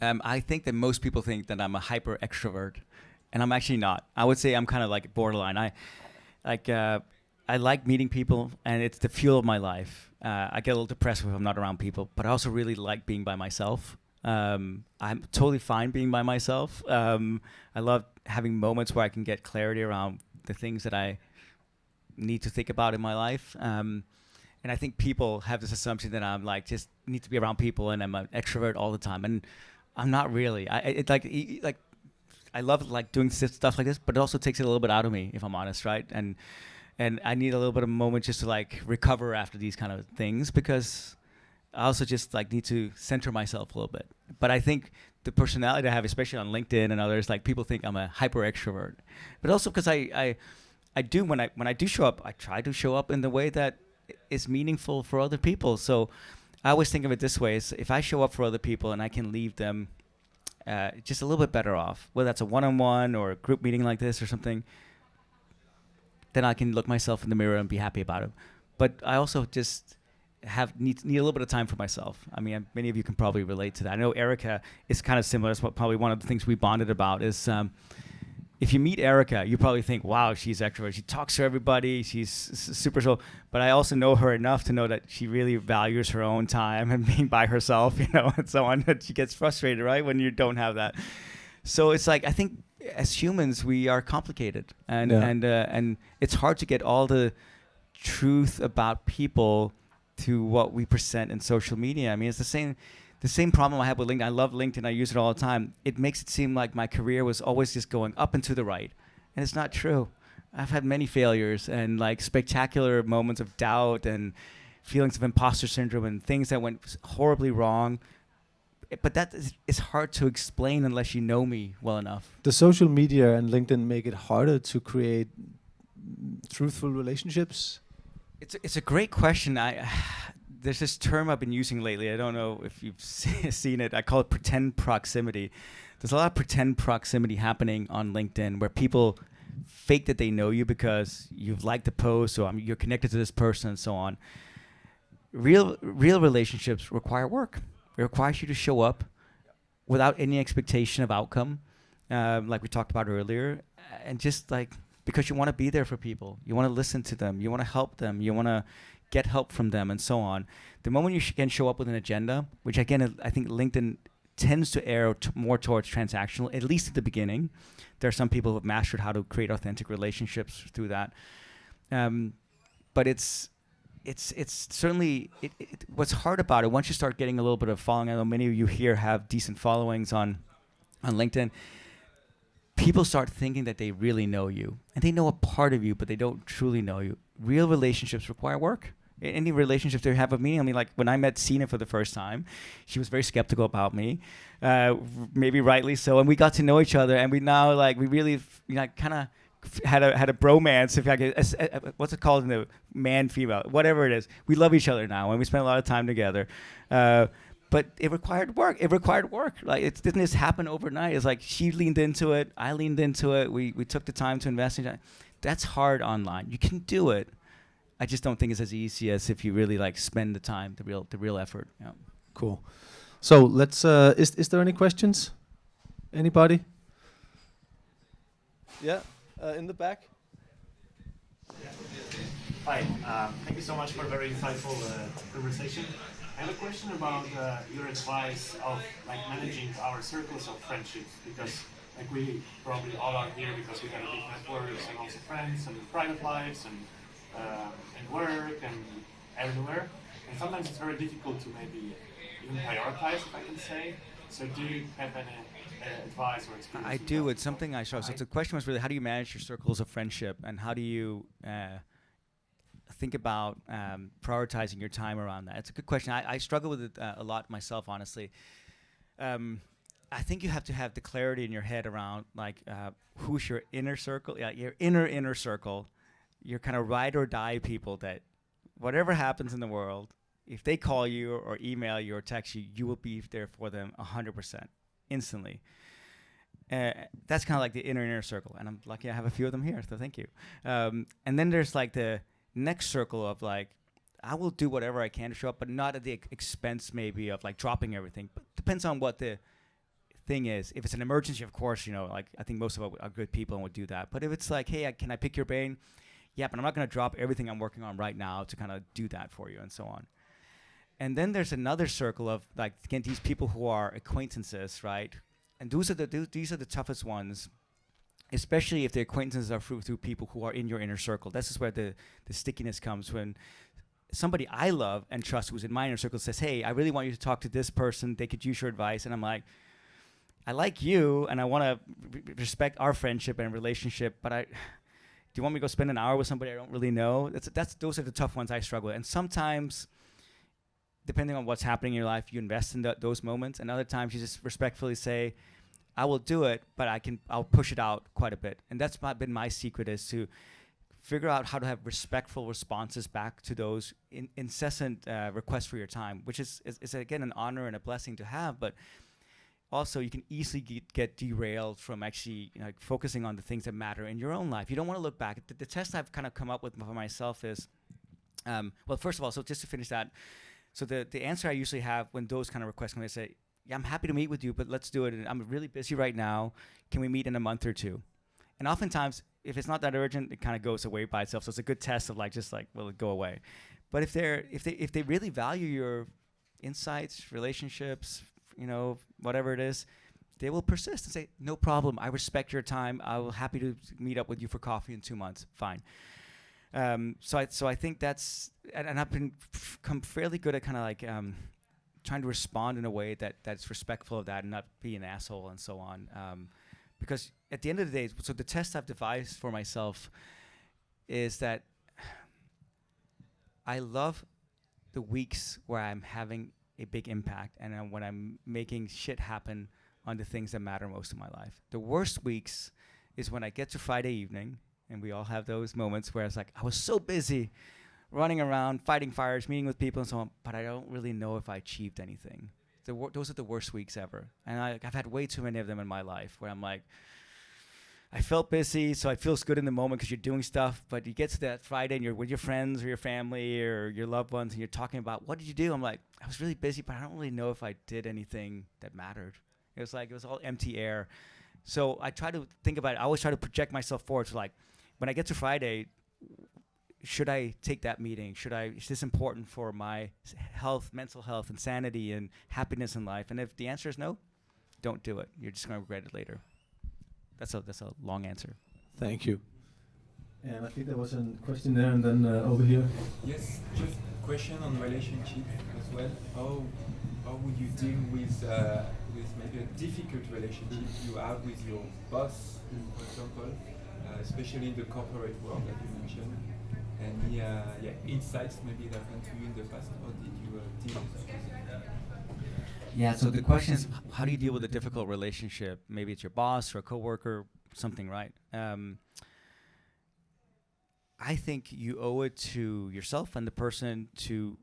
I think that most people think that I'm a hyper extrovert, and I'm actually not. I would say I'm kind of like borderline. I like meeting people, and it's the fuel of my life. I get a little depressed if I'm not around people, but I also really like being by myself. I'm totally fine being by myself. I love having moments where I can get clarity around the things that I need to think about in my life. And I think people have this assumption that I'm like just need to be around people and I'm an extrovert all the time, and I'm not really. I love like doing stuff like this, but it also takes it a little bit out of me, if I'm honest, right? And I need a little bit of a moment just to like recover after these kind of things, because I also just like need to center myself a little bit. But I think the personality I have, especially on LinkedIn and others, like people think I'm a hyper extrovert, but also because I do when I do show up, I try to show up in the way that is meaningful for other people. So I always think of it this way: is if I show up for other people and I can leave them just a little bit better off, whether that's a one-on-one or a group meeting like this or something, then I can look myself in the mirror and be happy about it. But I also just need a little bit of time for myself. I mean, many of you can probably relate to that. I know Erica is kind of similar. That's probably one of the things we bonded about is if you meet Erica, you probably think, wow, she's extrovert. She talks to everybody. She's super social. But I also know her enough to know that she really values her own time and being by herself, and so on. That she gets frustrated, right, when you don't have that. So it's like, I think as humans, we are complicated. And it's hard to get all the truth about people to what we present in social media. I mean, it's the same problem I have with LinkedIn. I love LinkedIn. I use it all the time. It makes it seem like my career was always just going up and to the right. And it's not true. I've had many failures and like spectacular moments of doubt and feelings of imposter syndrome and things that went horribly wrong. But that is hard to explain unless you know me well enough. Does social media and LinkedIn make it harder to create truthful relationships? It's a great question. There's this term I've been using lately. I don't know if you've seen it. I call it pretend proximity. There's a lot of pretend proximity happening on LinkedIn where people fake that they know you because you've liked the post or you're connected to this person and so on. Real relationships require work. It requires you to show up without any expectation of outcome, like we talked about earlier, and just like because you want to be there for people. You want to listen to them. You want to help them. You want to get help from them and so on. The moment you can show up with an agenda, which again, I think LinkedIn tends to err more towards transactional, at least at the beginning. There are some people who have mastered how to create authentic relationships through that. But it's certainly, what's hard about it, once you start getting a little bit of following, I know many of you here have decent followings on LinkedIn, people start thinking that they really know you. And they know a part of you, but they don't truly know you. Real relationships require work. Any relationship they have with me, I mean, like when I met Sina for the first time, she was very skeptical about me, maybe rightly so. And we got to know each other, and we now we really kind of had a bromance. If I could, what's it called in the man female, whatever it is. We love each other now, and we spend a lot of time together. But it required work. Like it didn't just happen overnight. It's like she leaned into it, I leaned into it. We took the time to invest in it. That's hard online. You can do it. I just don't think it's as easy as if you really spend the time, the real effort. Yeah. Cool. So let's. Is there any questions? Anybody? Yeah, in the back. Hi. Thank you so much for a very insightful conversation. I have a question about your advice of managing our circles of friendships, because we probably all are here because we have big networks and also friends and private lives and work and everywhere. And sometimes it's very difficult to maybe even prioritize, if I can say. So do you have any advice or experience? I do. It's something I saw. So the question was really, how do you manage your circles of friendship, and how do you think about prioritizing your time around that? It's a good question. I struggle with it a lot myself, honestly. I think you have to have the clarity in your head around like who's your inner circle, yeah, your inner circle, your kind of ride or die people that whatever happens in the world, if they call you or email you or text you, you will be there for them 100% instantly. That's kind of like the inner circle, and I'm lucky I have a few of them here, so thank you. And then there's like the next circle of like, I will do whatever I can to show up, but not at the expense maybe of like dropping everything. But depends on what the thing is. If it's an emergency, of course, like I think most of us are good people and would do that. But if it's like, hey, can I pick your brain? Yeah, but I'm not going to drop everything I'm working on right now to kind of do that for you and so on. And then there's another circle of like, again, these people who are acquaintances, right? And these are the toughest ones, especially if the acquaintances are through people who are in your inner circle. This is where the stickiness comes when somebody I love and trust who's in my inner circle says, hey, I really want you to talk to this person. They could use your advice. And I'm like, I like you and I want to respect our friendship and relationship, but do you want me to go spend an hour with somebody I don't really know? Those are the tough ones I struggle with. And sometimes, depending on what's happening in your life, you invest in those moments. And other times you just respectfully say, I will do it, but I'll push it out quite a bit. And that's been my secret, is to figure out how to have respectful responses back to those incessant requests for your time, which is again an honor and a blessing to have, but also you can easily get derailed from actually focusing on the things that matter in your own life. You don't want to look back. The test I've kind of come up with for myself is, well, first of all, so just to finish that, so the answer I usually have when those kind of requests come, I say, yeah, I'm happy to meet with you, but let's do it. And I'm really busy right now. Can we meet in a month or two? And oftentimes, if it's not that urgent, it kind of goes away by itself. So it's a good test of will it go away? But if they really value your insights, relationships, whatever it is, they will persist and say, no problem. I respect your time. I will happy to meet up with you for coffee in 2 months. Fine. So I think that's, and I've become fairly good at kind of trying to respond in a way that's respectful of that and not be an asshole and so on. Because at the end of the day, so the test I've devised for myself is that I love the weeks where I'm having a big impact and when I'm making shit happen on the things that matter most in my life. The worst weeks is when I get to Friday evening, and we all have those moments where it's like, I was so busy running around, fighting fires, meeting with people and so on, but I don't really know if I achieved anything. Those are the worst weeks ever. And I've had way too many of them in my life where I'm like, I felt busy, so it feels good in the moment because you're doing stuff, but you get to that Friday and you're with your friends or your family or your loved ones and you're talking about, what did you do? I'm like, I was really busy, but I don't really know if I did anything that mattered. It was all empty air. So I try to think about it. I always try to project myself forward to when I get to Friday, should I take that meeting? Is this important for my health, mental health, and sanity and happiness in life? And if the answer is no, don't do it. You're just going to regret it later. That's a long answer. Thank you. And I think there was a question there, and then over here. Yes, just a question on relationship as well. How would you deal with maybe a difficult relationship you have with your boss, for example, especially in the corporate world that you mentioned? Any insights maybe that happened to you in the past? How did you deal with that? Yeah, so the question is, how do you deal with a difficult relationship? Maybe it's your boss or a coworker, something, right? I think you owe it to yourself and the person to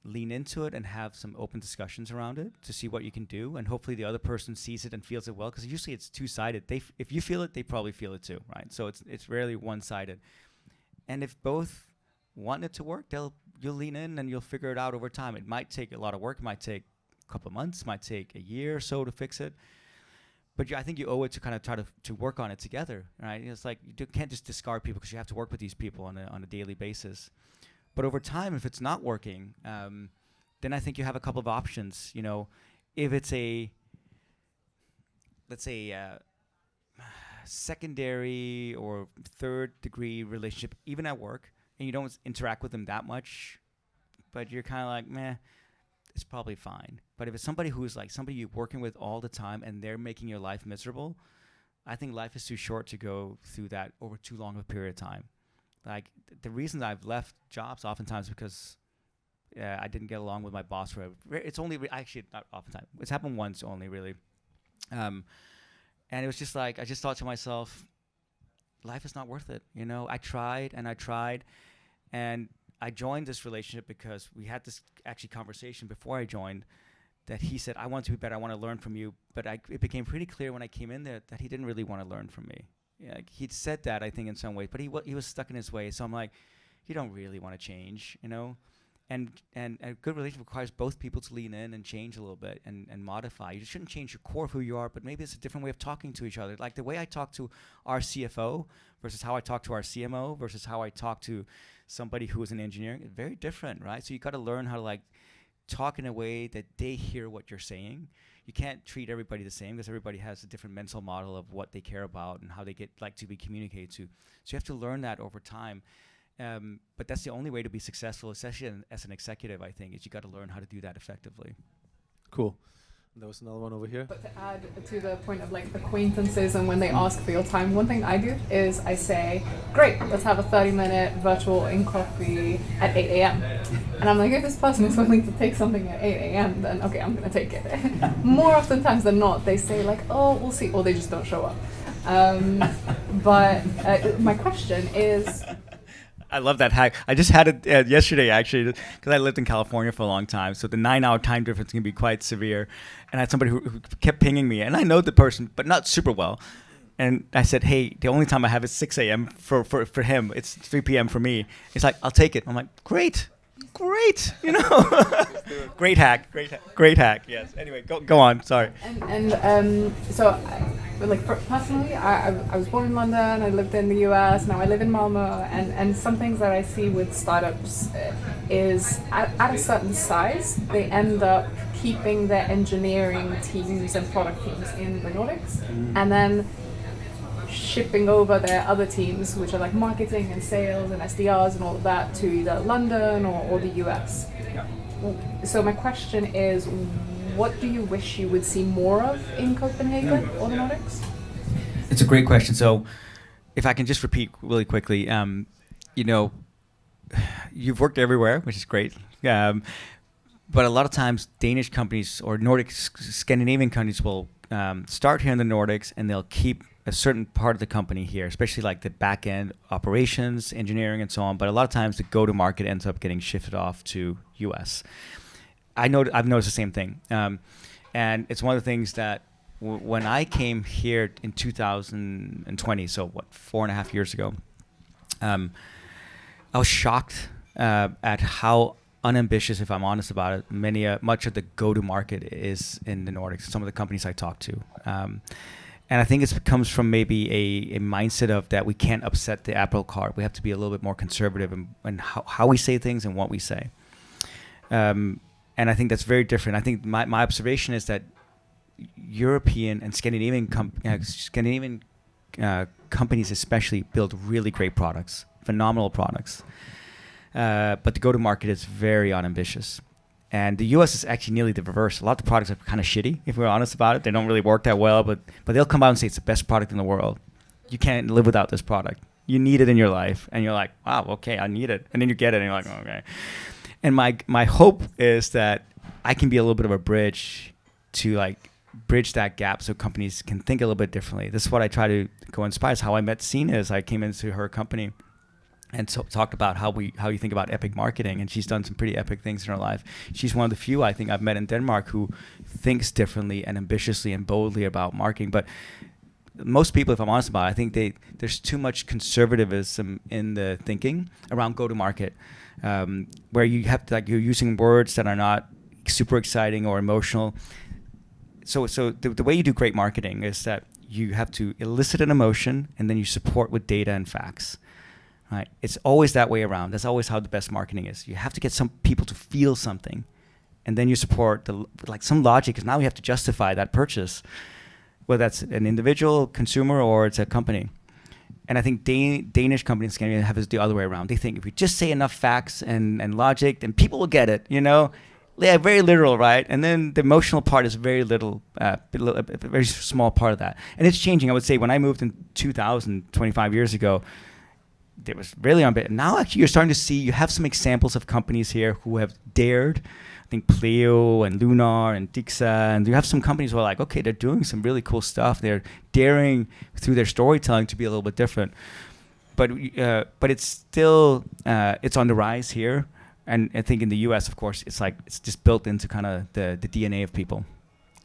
lean into it and have some open discussions around it to see what you can do, and hopefully the other person sees it and feels it well, because usually it's two-sided. If you feel it, they probably feel it too, right? So it's rarely one-sided. And if both want it to work, you'll lean in and you'll figure it out over time. It might take a lot of work. It might take a couple of months. Might take a year or so to fix it. But I think you owe it to kind of try to work on it together, right? It's like you can't just discard people because you have to work with these people on a daily basis. But over time, if it's not working, then I think you have a couple of options. If it's let's say, secondary or third degree relationship, even at work, and you don't interact with them that much, but you're kind of like, meh, it's probably fine. But if it's somebody who's like somebody you're working with all the time and they're making your life miserable, I think life is too short to go through that over too long of a period of time. Like the reasons I've left jobs oftentimes because I didn't get along with my boss. It's only actually not oftentimes. It's happened once only, really. And it was just like, I just thought to myself, life is not worth it. You know, I tried and I tried, and I joined this relationship because we had this actually conversation before I joined, that he said, I want to be better, I want to learn from you. But it became pretty clear when I came in there that he didn't really want to learn from me. Yeah, like, he'd said that, I think, in some ways, but he was stuck in his ways. So I'm like, you don't really want to change, you know? And a good relationship requires both people to lean in and change a little bit and modify. You shouldn't change your core of who you are, but maybe it's a different way of talking to each other. Like the way I talk to our CFO versus how I talk to our CMO versus how I talk to somebody who is in engineering, very different, right? So you got to learn how to like talk in a way that they hear what you're saying. You can't treat everybody the same because everybody has a different mental model of what they care about and how they like to be communicated to. So you have to learn that over time. But that's the only way to be successful, especially as an executive, I think, is you got to learn how to do that effectively. Cool. There was another one over here. But to add to the point of like acquaintances and when they ask for your time, one thing I do is I say, great, let's have a 30-minute virtual in coffee at 8 a.m. And I'm like, if this person is willing to take something at 8 a.m., then okay, I'm going to take it. More oftentimes than not, they say like, oh, we'll see, or they just don't show up. But my question is, I love that hack. I just had it yesterday, actually, because I lived in California for a long time. So the 9-hour time difference can be quite severe. And I had somebody who kept pinging me. And I know the person, but not super well. And I said, hey, the only time I have is 6 a.m. for him. It's 3 p.m. for me. He's like, I'll take it. I'm like, great. You know, great hack. Yes. Anyway, go on. Sorry. So, personally, I was born in London. I lived in the US. Now I live in Malmö. And some things that I see with startups is at a certain size, they end up keeping their engineering teams and product teams in the Nordics, and then shipping over their other teams, which are like marketing and sales and SDRs and all of that, to either London or the US. Yeah. So my question is, what do you wish you would see more of in Copenhagen or the Nordics? It's a great question. So if I can just repeat really quickly, you know, you've worked everywhere, which is great. But a lot of times Danish companies or Nordic, Scandinavian companies will start here in the Nordics, and they'll keep a certain part of the company here, especially like the back end operations, engineering, and so on. But a lot of times the go-to-market ends up getting shifted off to US. I've noticed the same thing. And it's one of the things that when I came here in 2020, so 4.5 years ago, I was shocked at how unambitious, if I'm honest about it, much of the go-to-market is in the Nordics, some of the companies I talk to. And I think it comes from maybe a mindset of that we can't upset the apple cart. We have to be a little bit more conservative in how we say things and what we say. And I think that's very different. I think my observation is that European and Scandinavian companies especially build really great products, phenomenal products. But the go-to-market is very unambitious. And the US is actually nearly the reverse. A lot of the products are kind of shitty, if we're honest about it. They don't really work that well, but they'll come out and say it's the best product in the world. You can't live without this product. You need it in your life. And you're like, wow, okay, I need it. And then you get it, and you're like, okay. And my hope is that I can be a little bit of a bridge to like bridge that gap so companies can think a little bit differently. This is what I try to go inspire. Is how I met Sina. As I came into her company and talked about how you think about epic marketing, and she's done some pretty epic things in her life. She's one of the few I think I've met in Denmark who thinks differently and ambitiously and boldly about marketing. But most people, if I'm honest about it, I think there's too much conservatism in the thinking around go-to-market, where you have to, like, you're using words that are not super exciting or emotional. So the way you do great marketing is that you have to elicit an emotion and then you support with data and facts. Right? It's always that way around. That's always how the best marketing is. You have to get some people to feel something, and then you support some logic, because now we have to justify that purchase, whether that's an individual consumer or it's a company. And I think Danish companies can have it the other way around. They think if we just say enough facts and logic, then people will get it. You know, they're very literal, right? And then the emotional part is very little, a very small part of that. And it's changing. I would say when I moved in 2000, 25 years ago, there was really unbit. Now actually you're starting to see, you have some examples of companies here who have dared. I think Pleo and Lunar and Dixa, and you have some companies who are like, okay, they're doing some really cool stuff. They're daring through their storytelling to be a little bit different. But it's still it's on the rise here, and I think in the U.S. of course it's just built into kind of the DNA of people,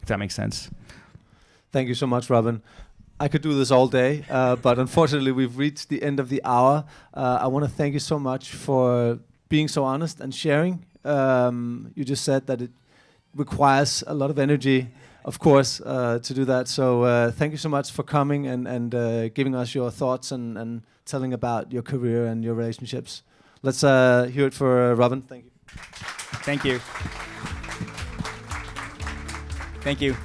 if that makes sense. Thank you so much, Robin. I could do this all day, but unfortunately we've reached the end of the hour. I want to thank you so much for being so honest and sharing. You just said that it requires a lot of energy, of course, to do that. So thank you so much for coming and giving us your thoughts and telling about your career and your relationships. Let's hear it for Robin. Thank you. Thank you. Thank you.